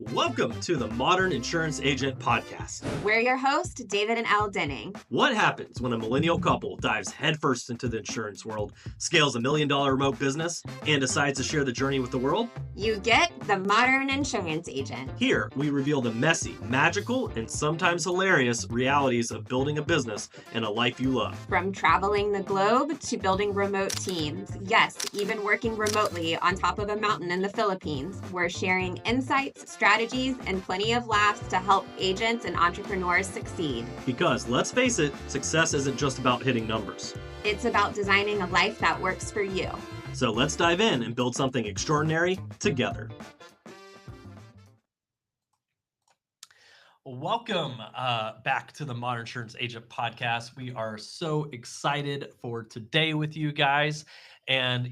Welcome to the Modern Insurance Agent Podcast. We're your hosts, David and Elle Denning. What happens when a millennial couple dives headfirst into the insurance world, scales $1 million remote business, and decides to share the journey with the world? You get the Modern Insurance Agent. Here, we reveal the messy, magical, and sometimes hilarious realities of building a business and a life you love. From traveling the globe to building remote teams, yes, even working remotely on top of a mountain in the Philippines, we're sharing insights, strategies, and plenty of laughs to help agents and entrepreneurs succeed. Because let's face it, success isn't just about hitting numbers. It's about designing a life that works for you. So let's dive in and build something extraordinary together. Welcome back to the Modern Insurance Agent Podcast. We are so excited for today with you guys. And,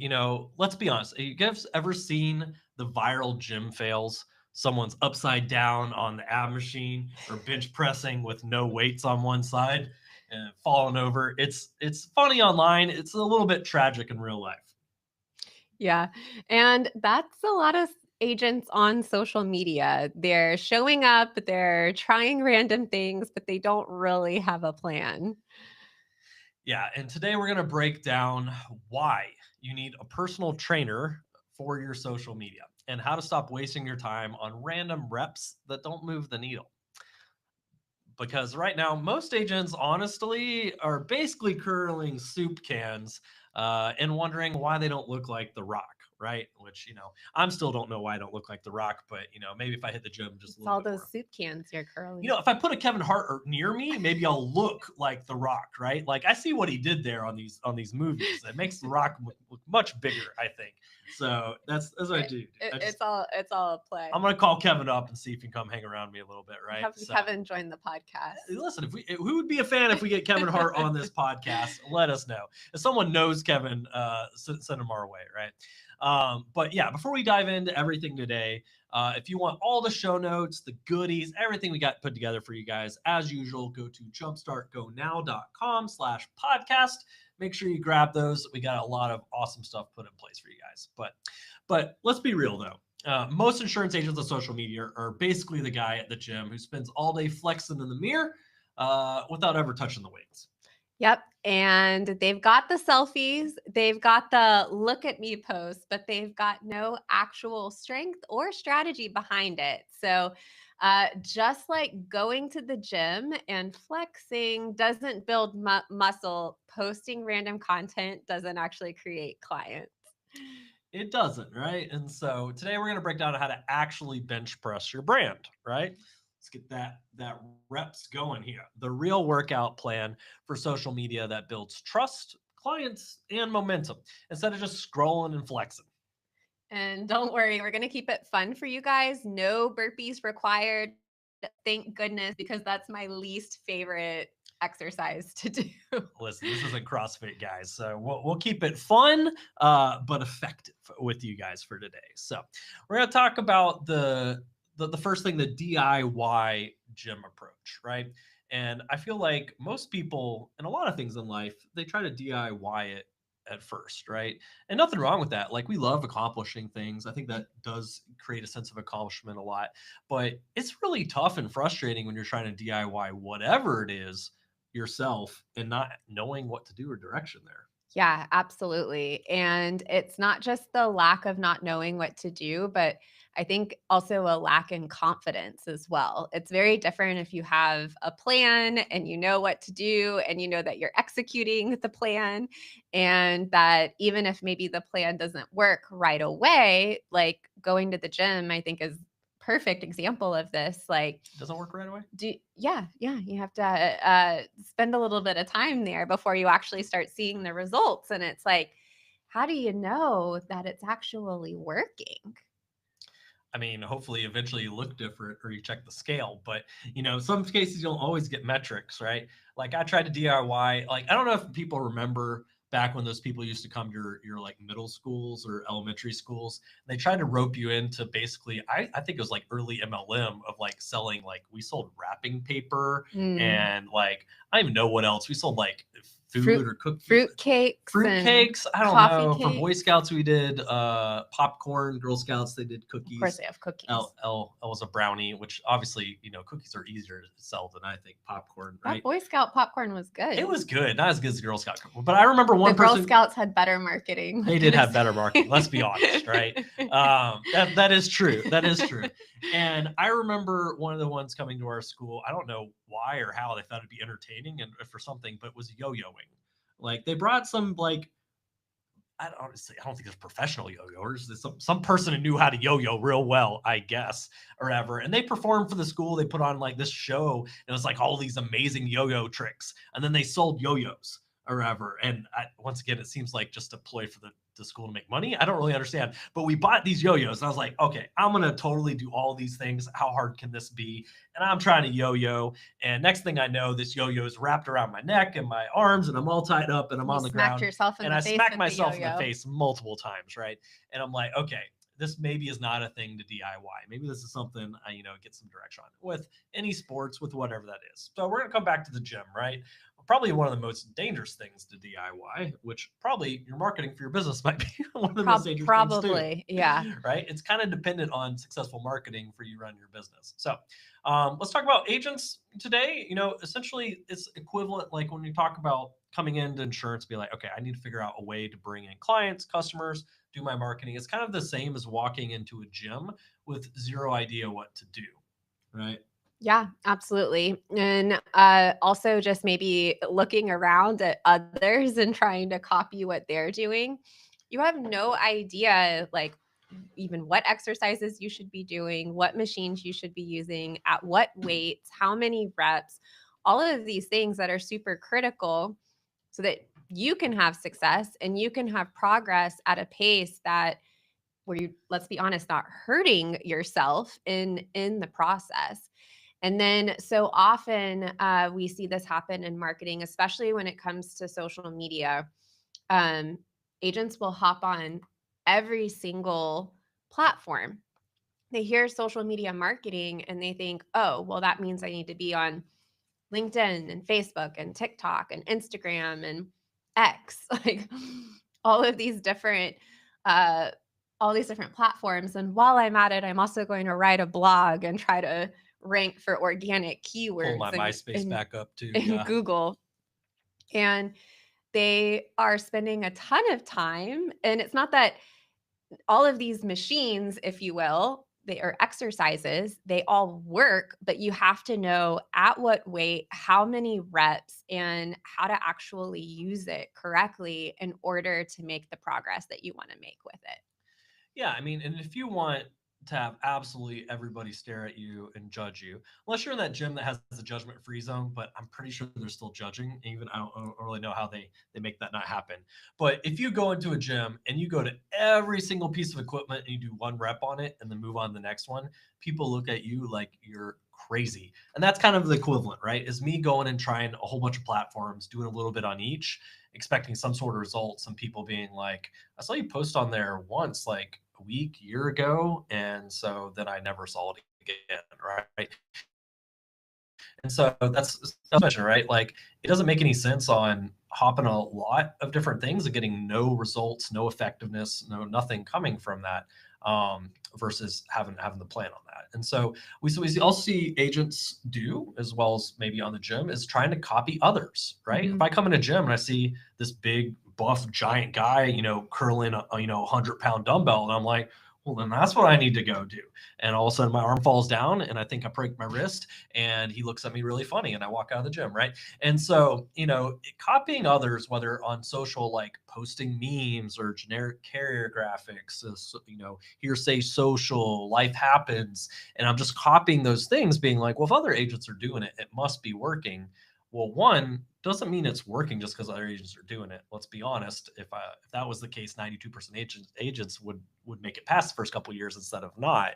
let's be honest. You guys ever seen the viral gym fails? Someone's upside down on the ab machine or bench pressing with no weights on one side and falling over. It's funny online. It's a little bit tragic in real life. Yeah. And that's a lot of agents on social media. They're showing up, they're trying random things, but they don't really have a plan. Yeah. And today we're going to break down why you need a personal trainer for your social media and how to stop wasting your time on random reps that don't move the needle. Because right now, most agents honestly are basically curling soup cans and wondering why they don't look like The Rock, right? Which, I'm still don't know why I don't look like The Rock, but, maybe if I hit the gym just a little all bit those more. soup cans you're curling. If I put a Kevin Hart near me, maybe I'll look like The Rock, right? Like I see what he did there on these movies. It makes The Rock look much bigger, I think. So that's what I do. It's all a play. I'm gonna call Kevin up and see if he can come hang around me a little bit, right? Have Kevin join the podcast. Listen, who would be a fan if we get Kevin Hart on this podcast? Let us know. If someone knows Kevin, send him our way, right? But yeah, before we dive into everything today, if you want all the show notes, the goodies, everything we got put together for you guys, as usual, go to jumpstartgonow.com/podcast. Make sure you grab those. We got a lot of awesome stuff put in place for you guys. But let's be real though. Most insurance agents on social media are basically the guy at the gym who spends all day flexing in the mirror without ever touching the weights. Yep. And they've got the selfies, they've got the look at me posts, but they've got no actual strength or strategy behind it. So just like going to the gym and flexing doesn't build muscle, posting random content doesn't actually create clients. It doesn't, right? And so today we're going to break down how to actually bench press your brand, right? Let's get that reps going here. The real workout plan for social media that builds trust, clients, and momentum instead of just scrolling and flexing. And don't worry, we're going to keep it fun for you guys. No burpees required. Thank goodness, because that's my least favorite exercise to do. Listen, this isn't CrossFit, guys. So we'll keep it fun, but effective with you guys for today. So we're going to talk about the first thing, the DIY gym approach, right? And I feel like most people and a lot of things in life, they try to DIY it at first, right? And nothing wrong with that. Like we love accomplishing things. I think that does create a sense of accomplishment a lot, but it's really tough and frustrating when you're trying to DIY whatever it is yourself and not knowing what to do or direction there. Yeah, absolutely. And it's not just the lack of not knowing what to do, but I think also a lack in confidence as well. It's very different if you have a plan and you know what to do and you know that you're executing the plan, and that even if maybe the plan doesn't work right away, like going to the gym, I think is perfect example of this. Like, Doesn't work right away. yeah, you have to spend a little bit of time there before you actually start seeing the results. And it's like, how do you know that it's actually working? I mean, hopefully eventually you look different or you check the scale, but some cases you'll always get metrics, right? Like I tried to DIY, like I don't know if people remember back when those people used to come to your like middle schools or elementary schools. They tried to rope you into basically, I think it was like early MLM of like selling, like we sold wrapping paper and like I don't even know what else. We sold like food or cookies. fruit cakes, Fruit and cakes, I don't coffee know. For Boy cakes. Scouts, we did popcorn. Girl Scouts, they did Of course, cookies. they have cookies. L was a brownie, which obviously, cookies are easier to sell than I think popcorn, That right? Boy Scout popcorn was good. It was good, not as good as Girl Scout, but I remember The one Girl person. Scouts had better marketing. They did have better marketing. Let's be honest, right? That is true. That is true. And I remember one of the ones coming to our school. I don't know why or how they thought it'd be entertaining and for something, but it was yo-yoing. Like they brought some like I don't think there's professional yo-yoers. There's some person who knew how to yo-yo real well, I guess, or ever. And they performed for the school. They put on like this show, and it was like all these amazing yo-yo tricks. And then they sold yo-yos or ever. And once again, it seems like just a ploy for the school to make money. I don't really understand. But we bought these yo-yos, and I was like, okay, I'm gonna totally do all these things. How hard can this be? And I'm trying to yo-yo. And next thing I know, this yo-yo is wrapped around my neck and my arms, and I'm all tied up, and I'm on the smacked ground. yourself in And the I face smacked with myself the in the yo-yo. face multiple times, right? And I'm like, okay, this maybe is not a thing to DIY. Maybe this is something I, get some direction on with any sports, with whatever that is. So we're gonna come back to the gym, right? Probably one of the most dangerous things to DIY, which probably your marketing for your business might be one of the most dangerous things Probably, yeah. too. Right? It's kind of dependent on successful marketing for you run your business. So let's talk about agents today. Essentially it's equivalent like when you talk about coming into insurance, be like, okay, I need to figure out a way to bring in clients, customers, do my marketing. It's kind of the same as walking into a gym with zero idea what to do. Right? Yeah, absolutely. And also just maybe looking around at others and trying to copy what they're doing. You have no idea, like, even what exercises you should be doing, what machines you should be using, at what weights, how many reps, all of these things that are super critical so that you can have success and you can have progress at a pace that where you, let's be honest, not hurting yourself in the process. And then so often we see this happen in marketing, especially when it comes to social media. Um, Agents will hop on every single platform. They hear social media marketing and they think, oh, well, that means I need to be on LinkedIn and Facebook and TikTok and Instagram and X, like all of these different uh, all these different platforms. And while I'm at it, I'm also going to write a blog and try to rank for organic Pull keywords my MySpace back up too. in Yeah. Google. And they are spending a ton of time. And it's not that all of these machines, if you will, they are exercises, they all work, but you have to know at what weight, how many reps, and how to actually use it correctly in order to make the progress that you want to make with it. Yeah, I mean, and if you want to have absolutely everybody stare at you and judge you, unless you're in that gym that has the judgment-free zone, but I'm pretty sure they're still judging. Even I don't really know how they make that not happen. But if you go into a gym and you go to every single piece of equipment and you do one rep on it and then move on to the next one, people look at you like you're crazy. And that's kind of the equivalent, right? Is me going and trying a whole bunch of platforms, doing a little bit on each, expecting some sort of results, and people being like, I saw you post on there once, like a week, year ago, and so then I never saw it again, right? And so that's mention, right? Like it doesn't make any sense on hopping a lot of different things and getting no results, no effectiveness, nothing coming from that, versus having the plan on that. And so we also see agents do, as well as maybe on the gym, is trying to copy others, right? If I come in a gym and I see this big buff giant guy, curling a 100-pound dumbbell, and I'm like, well, then that's what I need to go do. And all of a sudden my arm falls down and I think I break my wrist, and he looks at me really funny and I walk out of the gym, right? And so, copying others, whether on social, like posting memes or generic carrier graphics, hearsay social, life happens, and I'm just copying those things, being like, well, if other agents are doing it, it must be working. Well, one, doesn't mean it's working just because other agents are doing it. Let's be honest. If that was the case, 92% agents would make it past the first couple of years instead of not.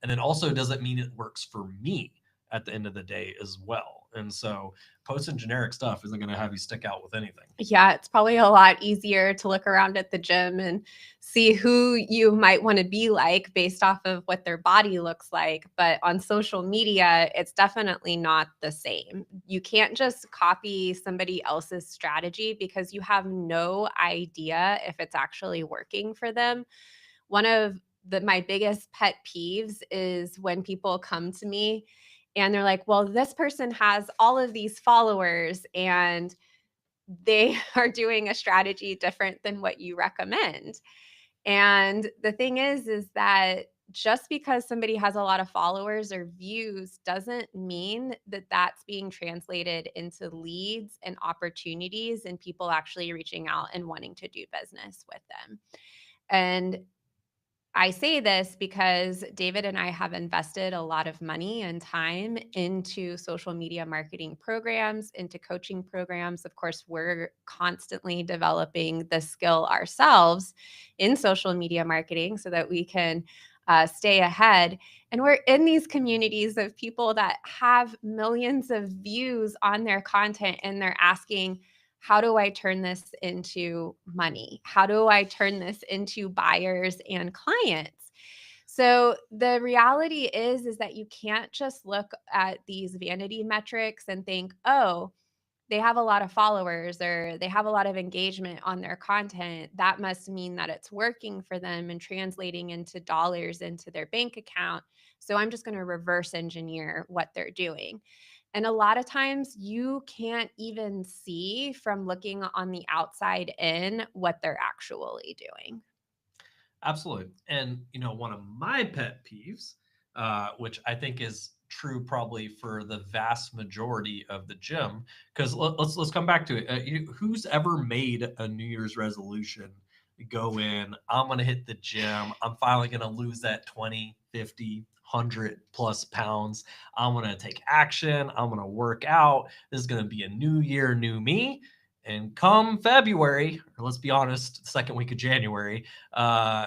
And then also, doesn't mean it works for me at the end of the day as well. And so posting generic stuff isn't going to have you stick out with anything. Yeah, it's probably a lot easier to look around at the gym and see who you might want to be like based off of what their body looks like. But on social media, it's definitely not the same. You can't just copy somebody else's strategy because you have no idea if it's actually working for them. One of my biggest pet peeves is when people come to me and they're like, well, this person has all of these followers and they are doing a strategy different than what you recommend. And the thing is that just because somebody has a lot of followers or views doesn't mean that that's being translated into leads and opportunities and people actually reaching out and wanting to do business with them. And I say this because David and I have invested a lot of money and time into social media marketing programs, into coaching programs. Of course, we're constantly developing the skill ourselves in social media marketing so that we can stay ahead. And we're in these communities of people that have millions of views on their content, and they're asking, how do I turn this into money? How do I turn this into buyers and clients? So the reality is that you can't just look at these vanity metrics and think, oh, they have a lot of followers or they have a lot of engagement on their content. That must mean that it's working for them and translating into dollars into their bank account. So I'm just going to reverse engineer what they're doing. And a lot of times you can't even see from looking on the outside in what they're actually doing. Absolutely. And, one of my pet peeves, which I think is true probably for the vast majority of the gym, because let's come back to it. Who's ever made a New Year's resolution? Go in, I'm going to hit the gym. I'm finally going to lose that 20, 50, 100 plus pounds. I'm going to take action. I'm going to work out. This is going to be a new year, new me. And come February, or let's be honest, the second week of January, uh,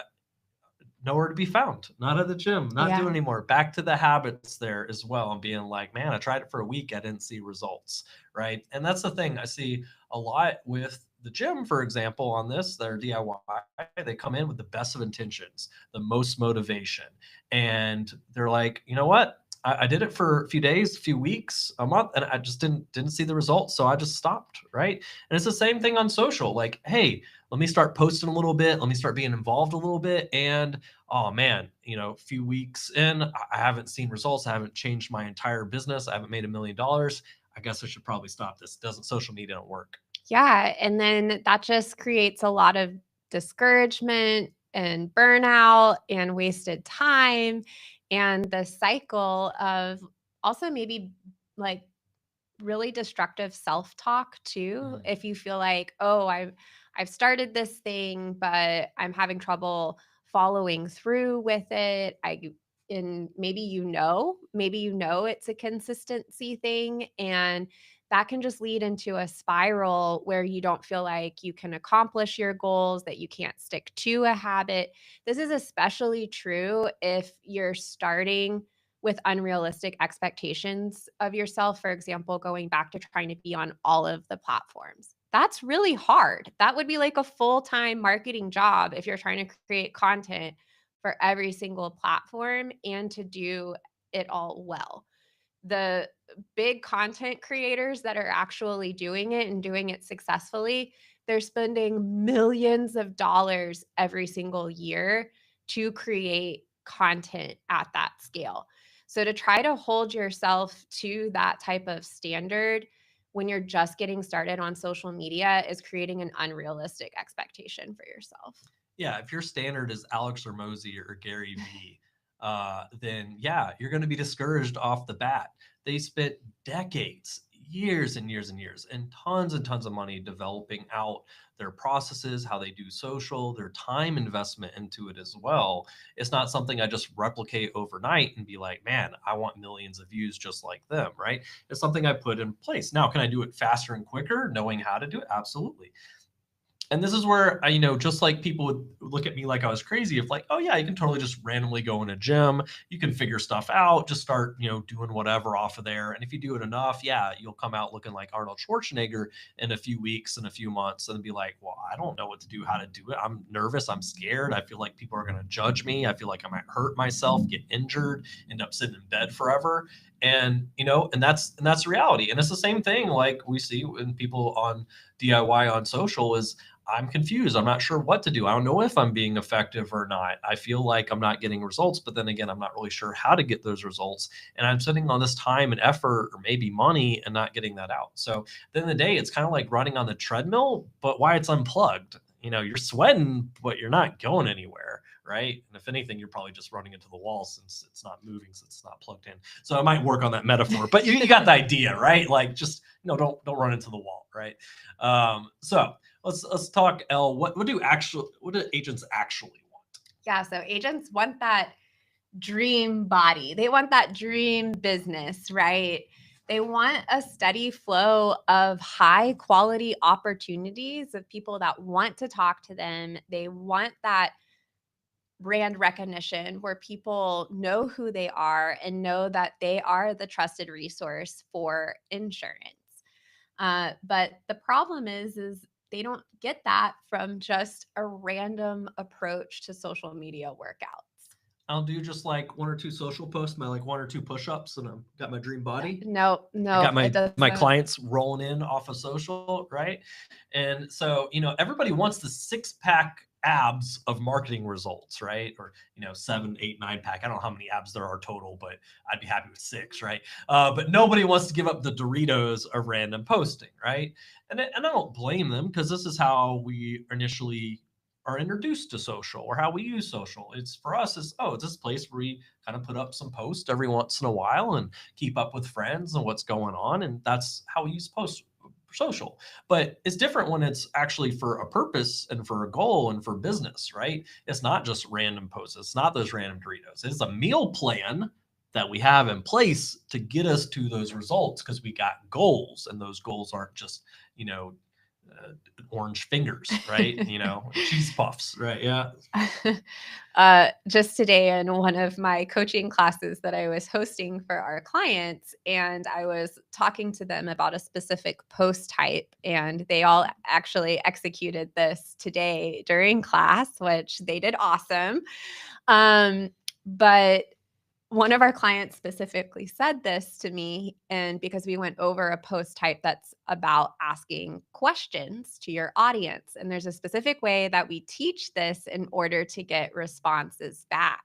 nowhere to be found. Not at the gym, not doing anymore. Back to the habits there as well, and being like, man, I tried it for a week, I didn't see results, right? And that's the thing I see a lot with the gym, for example, on this, their DIY. They come in with the best of intentions, the most motivation, and they're like, you know what? I did it for a few days, a few weeks, a month, and I just didn't see the results, so I just stopped, right? And it's the same thing on social. Like, hey, let me start posting a little bit. Let me start being involved a little bit. And oh man, a few weeks in, I haven't seen results. I haven't changed my entire business. I haven't made $1 million. I guess I should probably stop this. Social media don't work. Yeah. And then that just creates a lot of discouragement and burnout and wasted time and the cycle of also maybe like really destructive self-talk too. If you feel like, oh, I've started this thing, but I'm having trouble following through with it. And maybe it's a consistency thing, and that can just lead into a spiral where you don't feel like you can accomplish your goals, that you can't stick to a habit. This is especially true if you're starting with unrealistic expectations of yourself. For example, going back to trying to be on all of the platforms. That's really hard. That would be like a full-time marketing job if you're trying to create content for every single platform and to do it all well. The big content creators that are actually doing it and doing it successfully, they're spending millions of dollars every single year to create content at that scale. So to try to hold yourself to that type of standard when you're just getting started on social media is creating an unrealistic expectation for yourself. Yeah, if your standard is Alex Hormozi or Gary Vee, then yeah, you're going to be discouraged off the bat. They spent decades, years and years and years, and tons of money developing out their processes, how they do social, their time investment into it as well. It's not something I just replicate overnight and be like, man, I want millions of views just like them, right? It's something I put in place. Now, can I do it faster and quicker, knowing how to do it? Absolutely. And this is where just like people would look at me like I was crazy, if like, oh yeah, you can totally just randomly go in a gym, you can figure stuff out, just start, doing whatever off of there. And if you do it enough, yeah, you'll come out looking like Arnold Schwarzenegger in a few weeks and a few months and be like, well, I don't know what to do, how to do it. I'm nervous. I'm scared. I feel like people are going to judge me. I feel like I might hurt myself, get injured, end up sitting in bed forever. And, and that's reality. And it's the same thing like we see when people on DIY on social is, I'm confused. I'm not sure what to do. I don't know if I'm being effective or not. I feel like I'm not getting results, but then again, I'm not really sure how to get those results. And I'm spending all this time and effort or maybe money and not getting that out. So at the end of the day, it's kind of like running on the treadmill, but why it's unplugged. You're sweating, but you're not going anywhere. Right. And if anything, you're probably just running into the wall since it's not moving, since it's not plugged in. So I might work on that metaphor, but you got the idea, right? Like just, don't run into the wall. Right. So let's talk, Elle. What do agents actually want? Yeah, so agents want that dream body. They want that dream business, right? They want a steady flow of high quality opportunities of people that want to talk to them. They want that brand recognition where people know who they are and know that they are the trusted resource for insurance. But the problem is they don't get that from just a random approach to social media workouts. I'll do just like one or two social posts, my like one or two push-ups, and I've got my dream body. No, I got my clients rolling in off of social, right? And so, everybody wants the 6-pack abs of marketing results, right? Or 7, 8, 9-pack. I don't know how many abs there are total, but I'd be happy with 6, right? But nobody wants to give up the Doritos of random posting, right? And I don't blame them, because this is how we initially are introduced to social, or how we use social. It's for us is, it's this place where we kind of put up some posts every once in a while and keep up with friends and what's going on. And that's how we use posts social. But it's different when it's actually for a purpose and for a goal and for business, right? It's not just random posts. It's not those random Doritos. It's a meal plan that we have in place to get us to those results, because we got goals, and those goals aren't just, orange fingers, right? Cheese puffs, right? Yeah. Just today in one of my coaching classes that I was hosting for our clients, and I was talking to them about a specific post type, and they all actually executed this today during class, which they did awesome. But one of our clients specifically said this to me, and because we went over a post type that's about asking questions to your audience. And there's a specific way that we teach this in order to get responses back.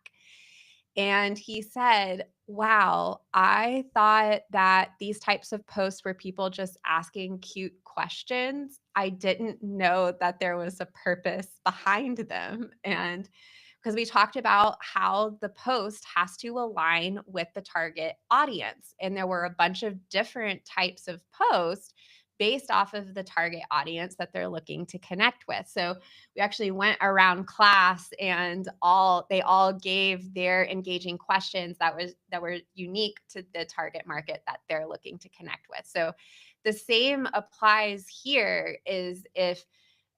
And he said, wow, I thought that these types of posts were people just asking cute questions. I didn't know that there was a purpose behind them. And because we talked about how the post has to align with the target audience. And there were a bunch of different types of posts based off of the target audience that they're looking to connect with. So we actually went around class, and they all gave their engaging questions that were unique to the target market that they're looking to connect with. So the same applies here. Is if,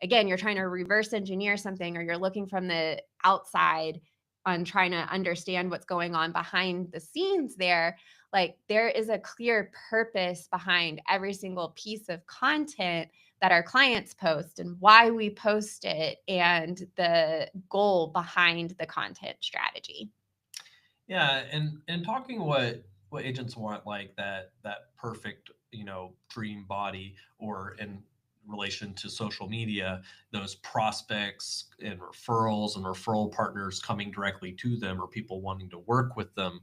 again, you're trying to reverse engineer something, or you're looking from the outside on trying to understand what's going on behind the scenes there, like there is a clear purpose behind every single piece of content that our clients post, and why we post it, and the goal behind the content strategy. Yeah. And talking what agents want, like that perfect, dream body, or in relation to social media, those prospects and referrals and referral partners coming directly to them, or people wanting to work with them,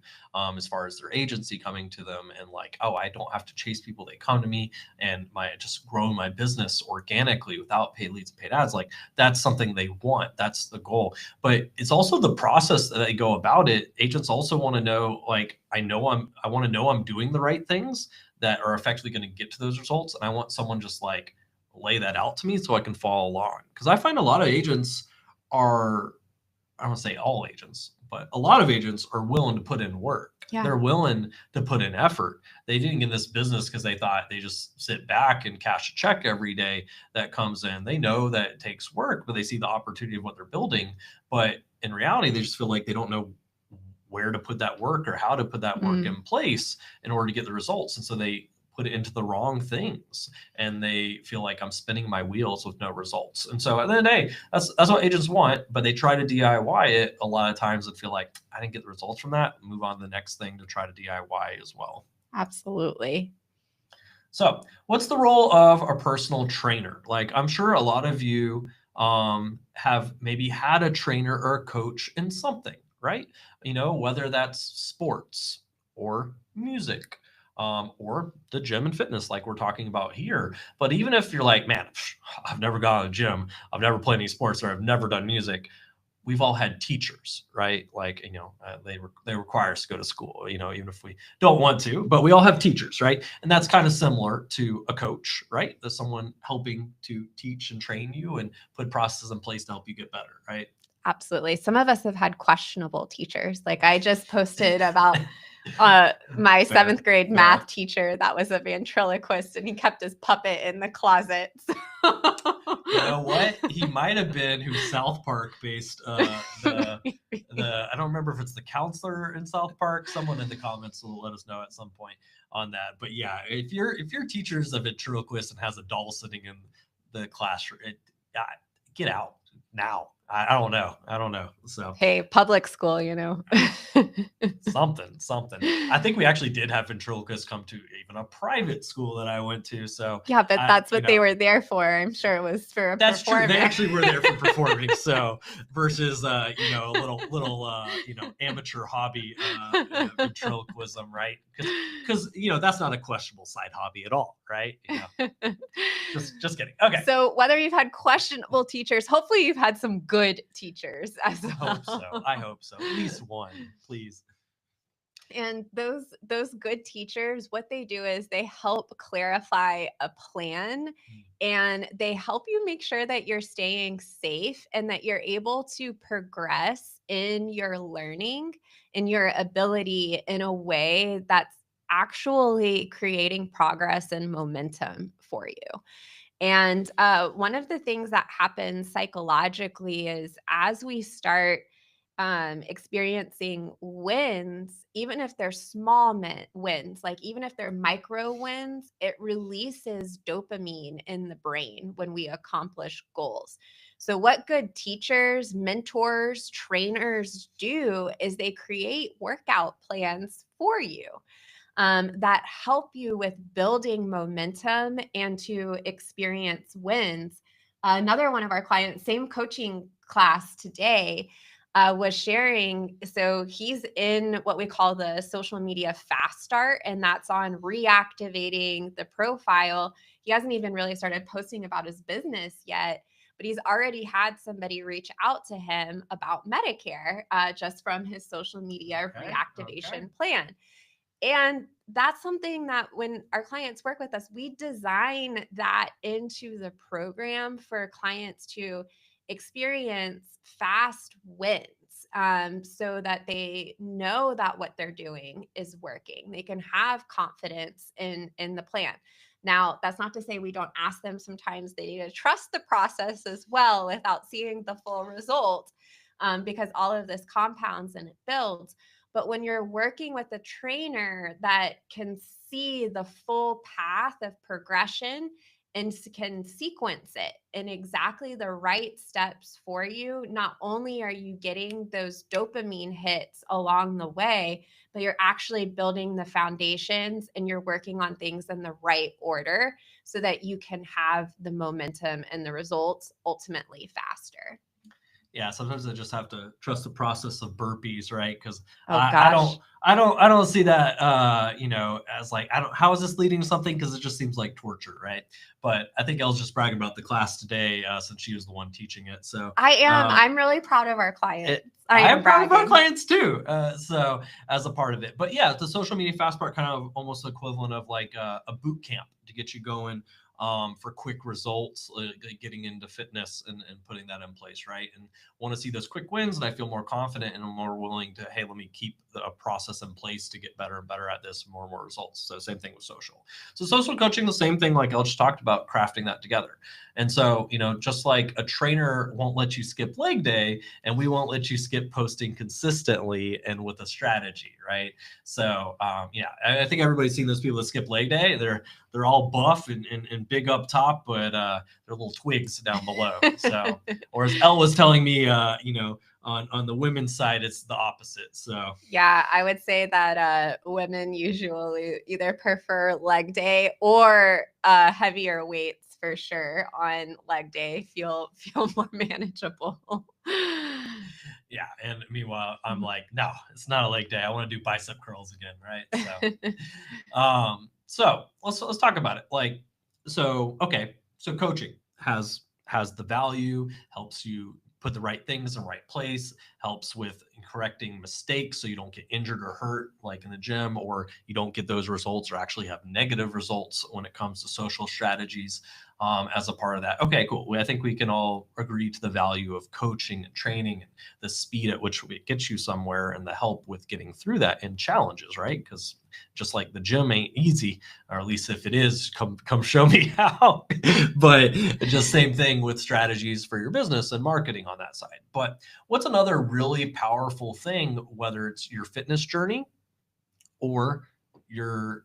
as far as their agency coming to them, and like, oh, I don't have to chase people, they come to me, and just grow my business organically without paid leads and paid ads. Like that's something they want. That's the goal. But it's also the process that they go about it. Agents also want to know, like, I want to know I'm doing the right things that are effectively going to get to those results. And I want someone just like lay that out to me so I can follow along. Because I find a lot of agents are, I don't want to say all agents, But a lot of agents are willing to put in work. Yeah. They're willing to put in effort. They didn't get in this business because they thought they just sit back and cash a check every day that comes in. They know that it takes work, but they see the opportunity of what they're building. But in reality, they just feel like they don't know where to put that work or how to put that work in place in order to get the results. And so they put it into the wrong things, and they feel like I'm spinning my wheels with no results. And so at the end of the day, that's what agents want, but they try to DIY it a lot of times and feel like I didn't get the results from that, move on to the next thing to try to DIY as well. Absolutely. So what's the role of a personal trainer? Like, I'm sure a lot of you have maybe had a trainer or a coach in something, right? You know, whether that's sports or music, or the gym and fitness like we're talking about here. But even if you're like, man, I've never gone to the gym, I've never played any sports, or I've never done music, we've all had teachers, right? Like, you know, they require us to go to school, you know, even if we don't want to, but we all have teachers, right? And that's kind of similar to a coach, right? That's someone helping to teach and train you and put processes in place to help you get better, right? Absolutely. Some of us have had questionable teachers. Like I just posted about my Fair, 7th grade fair. math teacher that was a ventriloquist, and he kept his puppet in the closet. You know what? He might have been who South Park based the I don't remember if it's the counselor in South Park. Someone in the comments will let us know at some point on that. But yeah, if your teacher's a ventriloquist and has a doll sitting in the classroom, get out now. I don't know. So Hey, public school, you know. something. I think we actually did have ventriloquists come to even a private school that I went to. So Yeah, but that's what they know, were there for. I'm sure it was for a that's true. They performance. actually were there for performing. So versus you know, a little you know, amateur hobby ventriloquism, right? Because you know, that's not a questionable side hobby at all, right? You know, just kidding. Okay. So whether you've had questionable teachers, hopefully you've had some good teachers as well. I hope so. At least one, please. And those good teachers, what they do is they help clarify a plan, and they help you make sure that you're staying safe and that you're able to progress in your learning and your ability in a way that's actually creating progress and momentum for you. And one of the things that happens psychologically is as we start experiencing wins, even if they're small wins, like even if they're micro wins, it releases dopamine in the brain when we accomplish goals. So, what good teachers, mentors, trainers do is they create workout plans for you. That help you with building momentum and to experience wins. Another one of our clients, same coaching class today, was sharing. So he's in what we call the social media fast start, and that's on reactivating the profile. He hasn't even really started posting about his business yet, but he's already had somebody reach out to him about Medicare just from his social media reactivation plan. And that's something that when our clients work with us, we design that into the program for clients to experience fast wins, so that they know that what they're doing is working. They can have confidence in the plan. Now, that's not to say we don't ask them. Sometimes they need to trust the process as well without seeing the full result, because all of this compounds and it builds. But when you're working with a trainer that can see the full path of progression and can sequence it in exactly the right steps for you, not only are you getting those dopamine hits along the way, but you're actually building the foundations and you're working on things in the right order so that you can have the momentum and the results ultimately faster. Yeah, sometimes I just have to trust the process of burpees, right? Because I don't see that you know, as like, how is this leading to something? Because it just seems like torture, right? But I think Elle's just bragging about the class today, since she was the one teaching it. So I am. I'm really proud of our clients. I am proud of our clients too. So as a part of it, but yeah, the social media fast part kind of almost equivalent of like a boot camp to get you going for quick results, getting into fitness and putting that in place, right? And want to see those quick wins, and I feel more confident and I'm more willing to, hey, let me keep a process in place to get better and better at this, more and more results. So same thing with social. So social coaching, the same thing, like I just talked about, crafting that together. And so, just like a trainer won't let you skip leg day, and we won't let you skip posting consistently and with a strategy, right? So yeah, I think everybody's seen those people that skip leg day. They're all buff and big up top, but they're little twigs down below. So, or as Elle was telling me, on the women's side, it's the opposite. So Yeah, I would say that women usually either prefer leg day or heavier weights for sure on leg day. Feel more manageable. yeah, and meanwhile, I'm like, no, it's not a leg day. I want to do bicep curls again, right? So let's talk about it. Like, so okay, so coaching has the value, helps you put the right things in the right place, helps with correcting mistakes so you don't get injured or hurt like in the gym, or you don't get those results or actually have negative results when it comes to social strategies, as a part of that. Okay, cool. I think we can all agree to the value of coaching and training and the speed at which it gets you somewhere and the help with getting through that and challenges, right? Because just like the gym ain't easy, or at least if it is, come show me how. But just same thing with strategies for your business and marketing on that side. But what's another really powerful thing, whether it's your fitness journey or your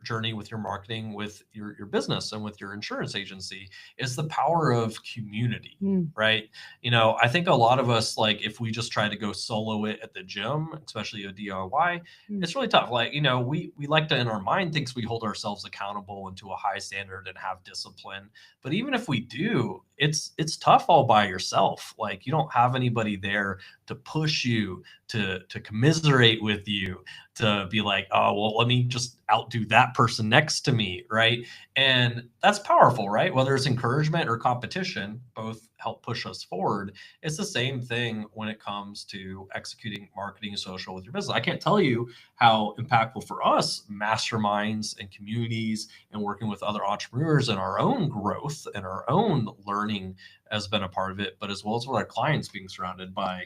journey with your marketing, with your business and with your insurance agency, is the power of community. Right? I think a lot of us, like, if we just try to go solo it at the gym, especially a DIY, it's really tough. Like, we like to, in our mind, thinks we hold ourselves accountable and to a high standard and have discipline. But even if we do, it's tough all by yourself. Like, you don't have anybody there to push you, to commiserate with you, to be like, oh, well, let me just outdo that person next to me, right? And that's powerful, right? Whether it's encouragement or competition, both help push us forward. It's the same thing when it comes to executing marketing and social with your business. I can't tell you how impactful for us masterminds and communities and working with other entrepreneurs and our own growth and our own learning has been a part of it, but as well as with our clients being surrounded by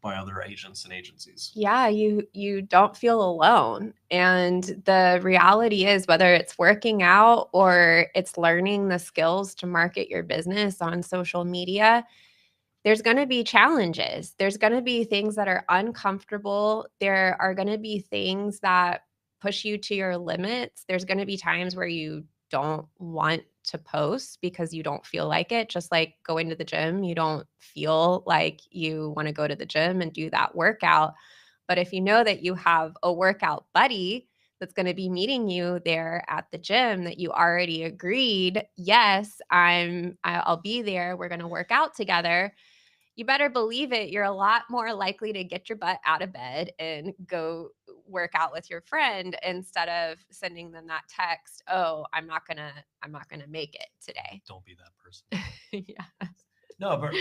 other agents and agencies. Yeah, you don't feel alone. And the reality is, whether it's working out or it's learning the skills to market your business on social media, there's going to be challenges. There's going to be things that are uncomfortable. There are going to be things that push you to your limits. There's going to be times where you don't want to post because you don't feel like it. Just like going to the gym, you don't feel like you want to go to the gym and do that workout. But if you know that you have a workout buddy that's going to be meeting you there at the gym, that you already agreed, yes, I'll be there. We're going to work out together. You better believe it, you're a lot more likely to get your butt out of bed and go work out with your friend instead of sending them that text, "Oh, I'm not going to make it today." Don't be that person. Yeah. No, but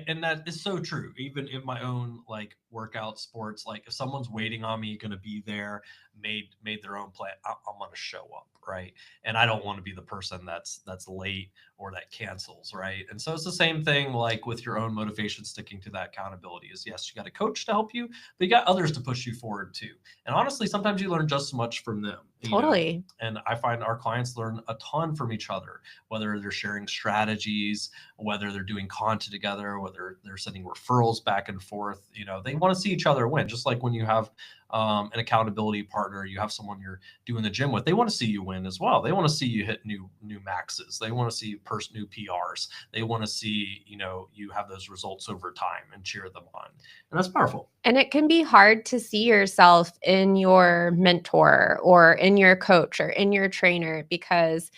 and that is so true. Even in my own like workout sports, like if someone's waiting on me, going to be there, made their own plan, I'm going to show up, right? And I don't want to be the person that's late or that cancels, right? And so it's the same thing like with your own motivation, sticking to that accountability. Is yes, you got a coach to help you, but you got others to push you forward too. And honestly, sometimes you learn just as much from them. Totally. And I find our clients learn a ton from each other, whether they're sharing strategies, whether they're doing content together, whether they're sending referrals back and forth. They want to see each other win. Just like when you have an accountability partner, you have someone you're doing the gym with, they want to see you win as well. They want to see you hit new maxes. They want to see new PRs. They want to see, you have those results over time and cheer them on. And that's powerful. And it can be hard to see yourself in your mentor or in your coach or in your trainer, because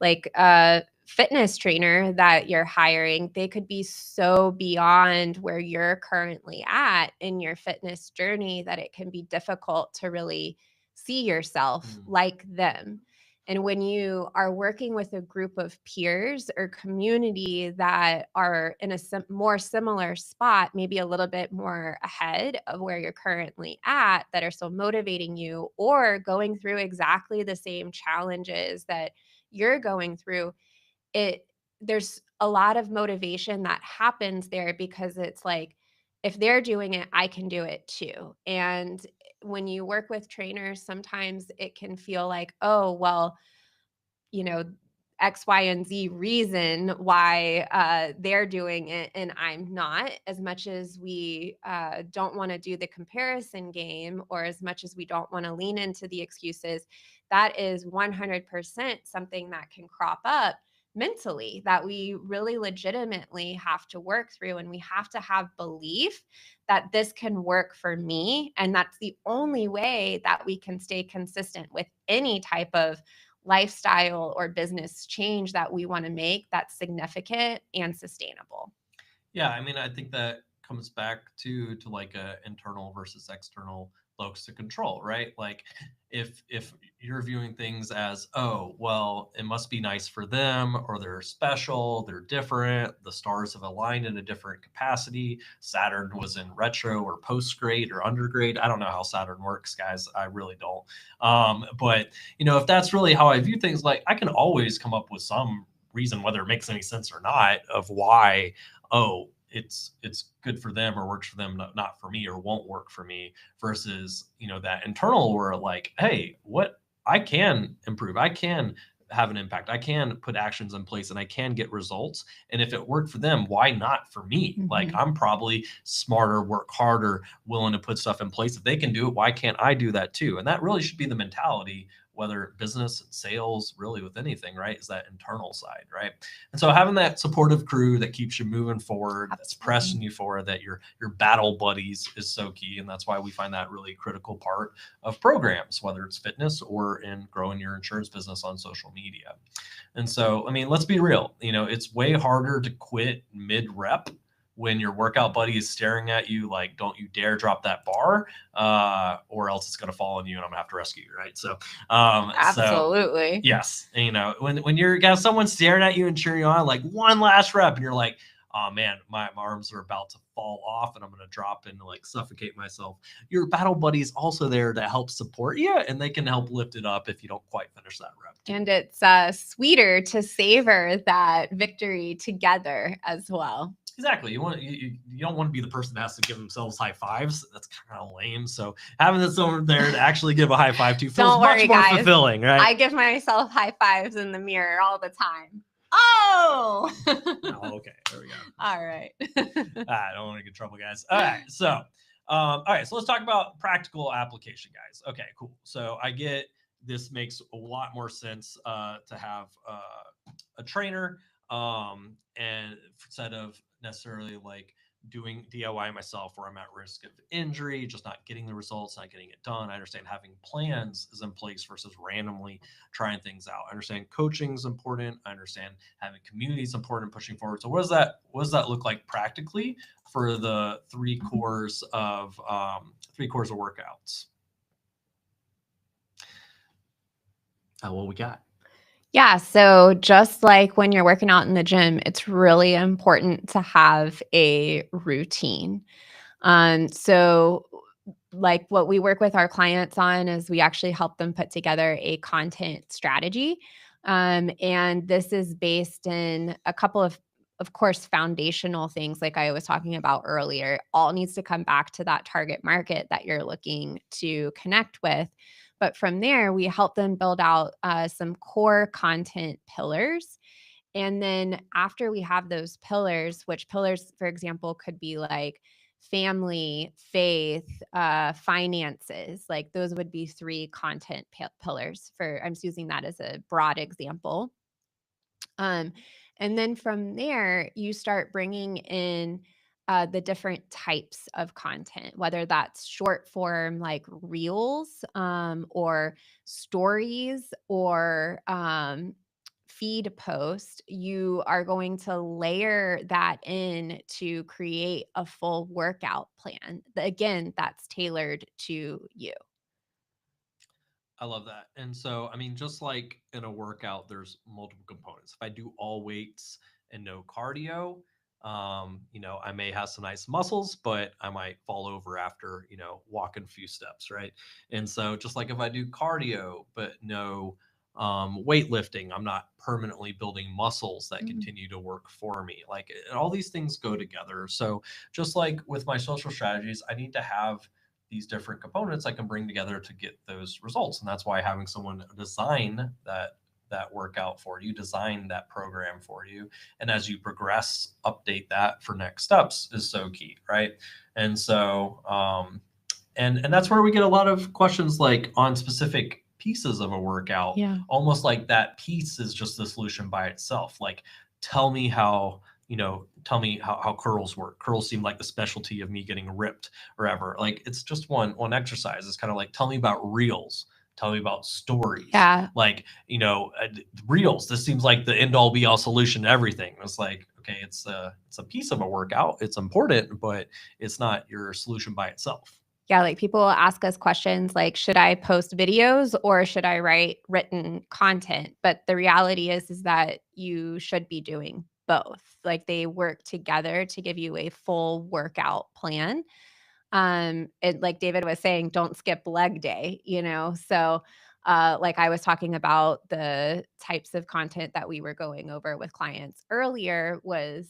like a fitness trainer that you're hiring, they could be so beyond where you're currently at in your fitness journey that it can be difficult to really see yourself like them. And when you are working with a group of peers or community that are in a more similar spot, maybe a little bit more ahead of where you're currently at, that are still motivating you or going through exactly the same challenges that you're going through, there's a lot of motivation that happens there because it's like, if they're doing it, I can do it too. And when you work with trainers, sometimes it can feel like, oh, well, you know, X, Y, and Z reason why they're doing it and I'm not, as much as we don't want to do the comparison game, or as much as we don't want to lean into the excuses. That is 100% something that can crop up mentally that we really legitimately have to work through. And we have to have belief that this can work for me. And that's the only way that we can stay consistent with any type of lifestyle or business change that we want to make that's significant and sustainable. Yeah, I mean, I think that comes back to like a internal versus external locus of control, right? Like if you're viewing things as, oh, well, it must be nice for them, or they're special, they're different, the stars have aligned in a different capacity. Saturn was in retro or postgrade or undergrade. I don't know how Saturn works, guys. I really don't. But if that's really how I view things, like I can always come up with some reason, whether it makes any sense or not, of why, oh, it's good for them or works for them, not for me, or won't work for me, versus that internal where like, hey, what I can improve, I can have an impact, I can put actions in place, and I can get results. And if it worked for them, why not for me? Like, I'm probably smarter, work harder, willing to put stuff in place. If they can do it, why can't I do that too? And that really should be the mentality, whether business and sales, really with anything, right? Is that internal side, right? And so having that supportive crew that keeps you moving forward, that's pressing you forward, that your battle buddies is so key. And that's why we find that really critical part of programs, whether it's fitness or in growing your insurance business on social media. And so, I mean, let's be real, it's way harder to quit mid rep when your workout buddy is staring at you like, don't you dare drop that bar, or else it's going to fall on you and I'm gonna have to rescue you, right? So absolutely. Yes, when you're got someone staring at you and cheering you on, like one last rep, and you're like, oh man, my arms are about to fall off and I'm going to drop and like suffocate myself. Your battle buddy is also there to help support you, and they can help lift it up if you don't quite finish that rep. And it's sweeter to savor that victory together as well. Exactly. You don't want to be the person that has to give themselves high fives. That's kind of lame. So having someone there to actually give a high five to feels much more fulfilling, right? I give myself high fives in the mirror all the time. Oh, okay. There we go. All right. I don't want to get in trouble, guys. All right. So, let's talk about practical application, guys. Okay, cool. So I get this makes a lot more sense to have a trainer, and instead of necessarily like doing DIY myself where I'm at risk of injury, just not getting the results, not getting it done. I understand having plans is in place versus randomly trying things out. I understand coaching is important. I understand having community is important, pushing forward. So what does that look like practically for the three cores of workouts? What we got? Yeah. So just like when you're working out in the gym, it's really important to have a routine. So like what we work with our clients on is we actually help them put together a content strategy. And this is based in a couple of course, foundational things like I was talking about earlier. All needs to come back to that target market that you're looking to connect with. But from there, we help them build out some core content pillars. And then after we have those pillars, which pillars, for example, could be like family, faith, finances, like those would be three content pillars I'm just using that as a broad example. And then from there, you start bringing in the different types of content, whether that's short form like reels, or stories, or feed post. You are going to layer that in to create a full workout plan. Again, that's tailored to you. I love that. And so, I mean, just like in a workout, there's multiple components. If I do all weights and no cardio, I may have some nice muscles, but I might fall over after, walking a few steps, right? And so, just like if I do cardio, but no weightlifting. I'm not permanently building muscles that continue to work for me. Like all these things go together. So just like with my social strategies, I need to have these different components I can bring together to get those results. And that's why having someone design that workout for you, design that program for you, and as you progress, update that for next steps is so key, right? And so and that's where we get a lot of questions like on specific pieces of a workout, Yeah. almost like that piece is just the solution by itself. Like, tell me how, tell me how curls work. Curls seem like the specialty of me getting ripped or ever. Like, it's just one exercise. It's kind of like, tell me about reels. Tell me about stories. Yeah. Like, reels, this seems like the end all be all solution to everything. It's like, okay, it's a piece of a workout. It's important, but it's not your solution by itself. Yeah, like people will ask us questions like, should I post videos or should I write written content? But the reality is that you should be doing both. Like they work together to give you a full workout plan. And like David was saying, don't skip leg day, So like I was talking about the types of content that we were going over with clients earlier was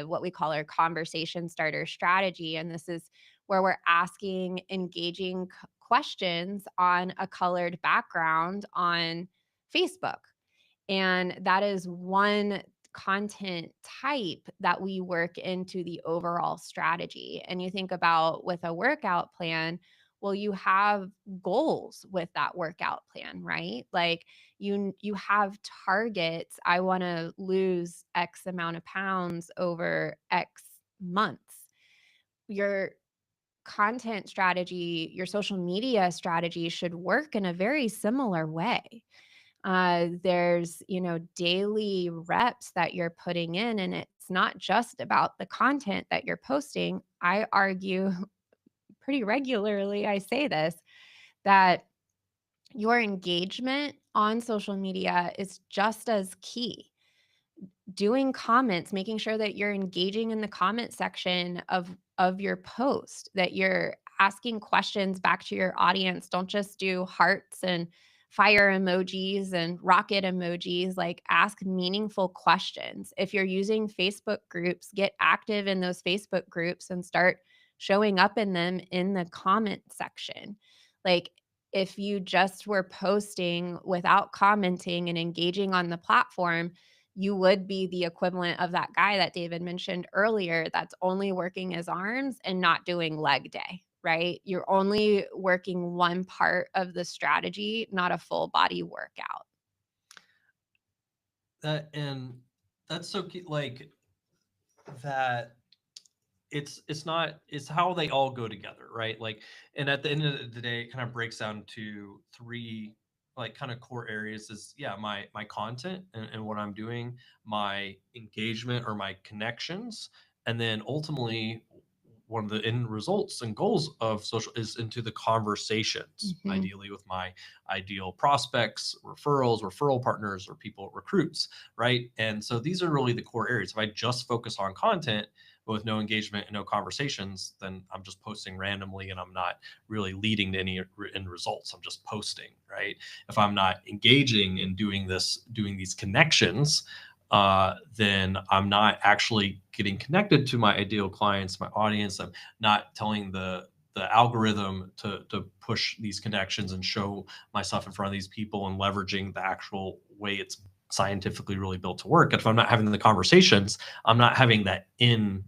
what we call our conversation starter strategy. And this is where we're asking engaging questions on a colored background on Facebook. And that is one content type that we work into the overall strategy. And you think about with a workout plan, well, you have goals with that workout plan, right? Like you have targets. I want to lose X amount of pounds over X months. Your content strategy, your social media strategy should work in a very similar way. There's, daily reps that you're putting in, and it's not just about the content that you're posting. I argue pretty regularly, I say this, that your engagement on social media is just as key. Doing comments, making sure that you're engaging in the comment section of your post, that you're asking questions back to your audience. Don't just do hearts and fire emojis and rocket emojis. Like ask meaningful questions. If you're using Facebook groups, get active in those Facebook groups and start showing up in them in the comment section. Like if you just were posting without commenting and engaging on the platform, you would be the equivalent of that guy that David mentioned earlier that's only working his arms and not doing leg day, right? You're only working one part of the strategy, not a full body workout. And that's so key, like that it's how they all go together, right? Like, and at the end of the day, it kind of breaks down to three like kind of core areas is my content and what I'm doing, my engagement or my connections, and then ultimately one of the end results and goals of social is into the conversations, ideally with my ideal prospects, referral partners, or people recruits, right? And so these are really the core areas. If I just focus on content but with no engagement and no conversations, then I'm just posting randomly and I'm not really leading to any end results. I'm just posting, right? If I'm not engaging in doing these connections, then I'm not actually getting connected to my ideal clients, my audience. I'm not telling the algorithm to push these connections and show myself in front of these people and leveraging the actual way it's scientifically really built to work. And if I'm not having the conversations, I'm not having that end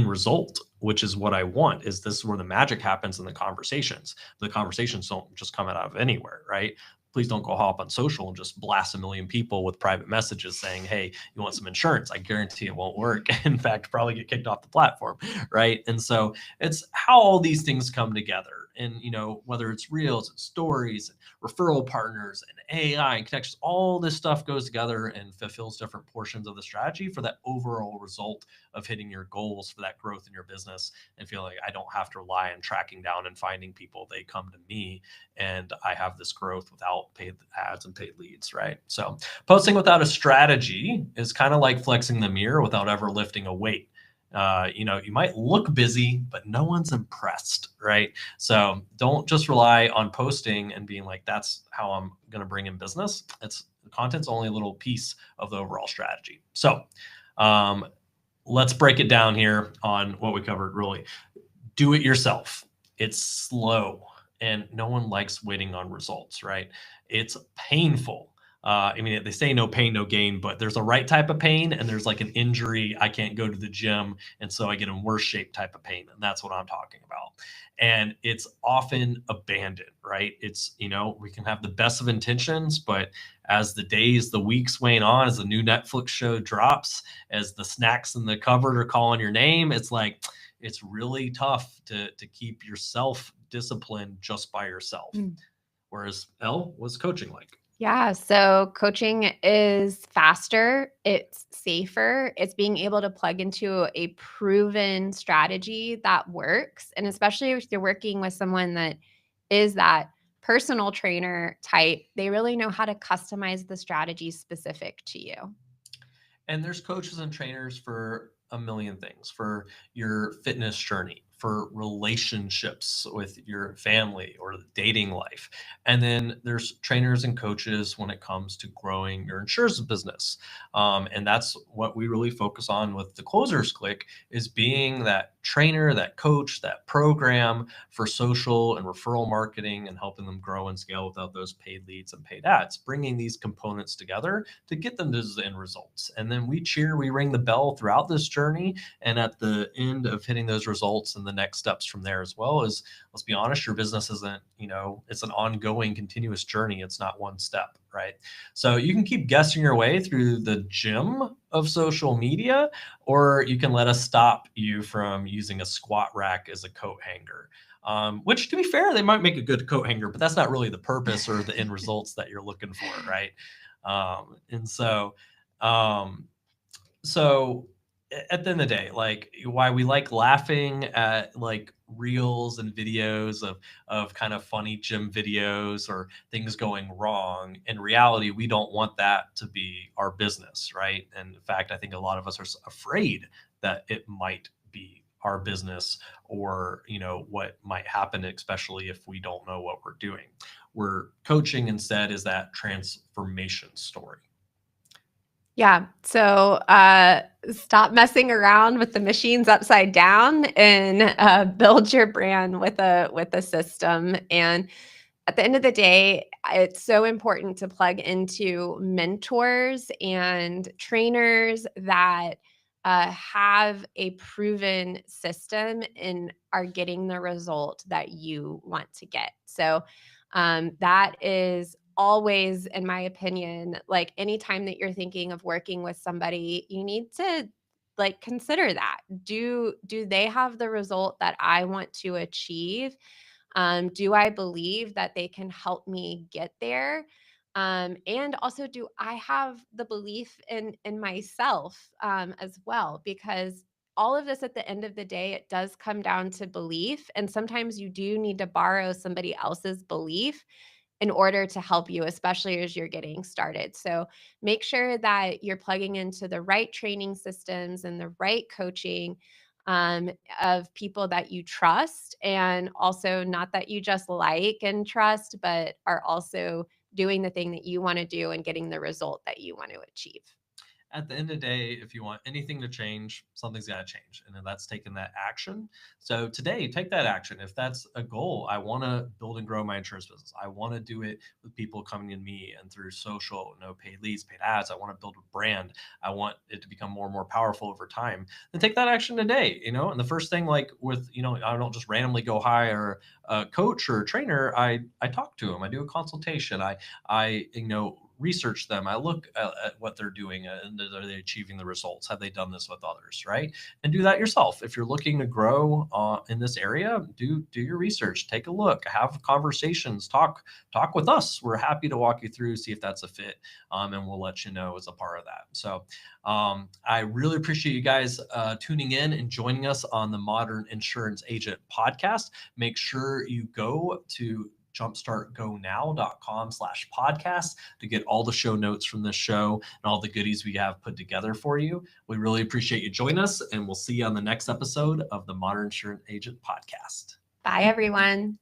result, which is what I want. Is this is where the magic happens in the conversations. The conversations don't just come out of anywhere, right? Please don't go hop on social and just blast a million people with private messages saying, hey, you want some insurance? I guarantee it won't work. In fact, probably get kicked off the platform, right? And so it's how all these things come together. And, whether it's reels, stories, referral partners, and AI and connections, all this stuff goes together and fulfills different portions of the strategy for that overall result of hitting your goals for that growth in your business and feel like I don't have to rely on tracking down and finding people. They come to me and I have this growth without paid ads and paid leads, right? So posting without a strategy is kind of like flexing the mirror without ever lifting a weight. You might look busy, but no one's impressed, right? So don't just rely on posting and being like, that's how I'm going to bring in business. It's the content's only a little piece of the overall strategy. So let's break it down here on what we covered. Really, do it yourself. It's slow and no one likes waiting on results, right? It's painful. They say no pain, no gain, but there's a right type of pain and there's like an injury. I can't go to the gym. And so I get in worse shape type of pain. And that's what I'm talking about. And it's often abandoned, right? It's, we can have the best of intentions, but as the days, the weeks wane on, as the new Netflix show drops, as the snacks in the cupboard are calling your name, it's like, it's really tough to keep yourself disciplined just by yourself. Whereas Elle, what's coaching like? Yeah, so coaching is faster, it's safer, it's being able to plug into a proven strategy that works. And especially if you're working with someone that is that personal trainer type, they really know how to customize the strategy specific to you. And there's coaches and trainers for a million things, for your fitness journey, for relationships with your family or dating life. And then there's trainers and coaches when it comes to growing your insurance business. And that's what we really focus on with the Closers Click, is being that trainer, that coach, that program for social and referral marketing and helping them grow and scale without those paid leads and paid ads, bringing these components together to get them to the end results. And then we ring the bell throughout this journey. And at the end of hitting those results and the next steps from there as well, is, let's be honest, your business isn't, it's an ongoing continuous journey. It's not one step, right? So you can keep guessing your way through the gym of social media, or you can let us stop you from using a squat rack as a coat hanger. Which, to be fair, they might make a good coat hanger, but that's not really the purpose or the end results that you're looking for, right? So at the end of the day, like, why we like laughing at like reels and videos of kind of funny gym videos or things going wrong, in reality, we don't want that to be our business, right? And in fact, I think a lot of us are afraid that it might be our business, or what might happen, especially if we don't know what we're doing. We're coaching instead is that transformation story. Yeah. So stop messing around with the machines upside down and build your brand with a system. And at the end of the day, it's so important to plug into mentors and trainers that have a proven system and are getting the result that you want to get. So that is always, in my opinion, like anytime that you're thinking of working with somebody, you need to like consider that. Do they have the result that I want to achieve? Do I believe that they can help me get there? And also, do I have the belief in myself as well? Because all of this, at the end of the day, it does come down to belief. And sometimes you do need to borrow somebody else's belief in order to help you, especially as you're getting started. So make sure that you're plugging into the right training systems and the right coaching of people that you trust, and also not that you just like and trust, but are also doing the thing that you want to do and getting the result that you want to achieve. At the end of the day, if you want anything to change, something's got to change. And then that's taking that action. So today, take that action. If that's a goal, I want to build and grow my insurance business. I want to do it with people coming to me and through social, no paid leads, paid ads. I want to build a brand. I want it to become more and more powerful over time. Then take that action today, And the first thing, like with, I don't just randomly go hire a coach or a trainer. I talk to them. I do a consultation. I research them. I look at what they're doing and are they achieving the results? Have they done this with others, right? And do that yourself. If you're looking to grow in this area, do your research, take a look, have conversations, talk with us. We're happy to walk you through, see if that's a fit, and we'll let you know as a part of that. So I really appreciate you guys tuning in and joining us on the Modern Insurance Agent podcast. Make sure you go to jumpstartgonow.com/podcast to get all the show notes from this show and all the goodies we have put together for you. We really appreciate you joining us, and we'll see you on the next episode of the Modern Insurance Agent Podcast. Bye, everyone.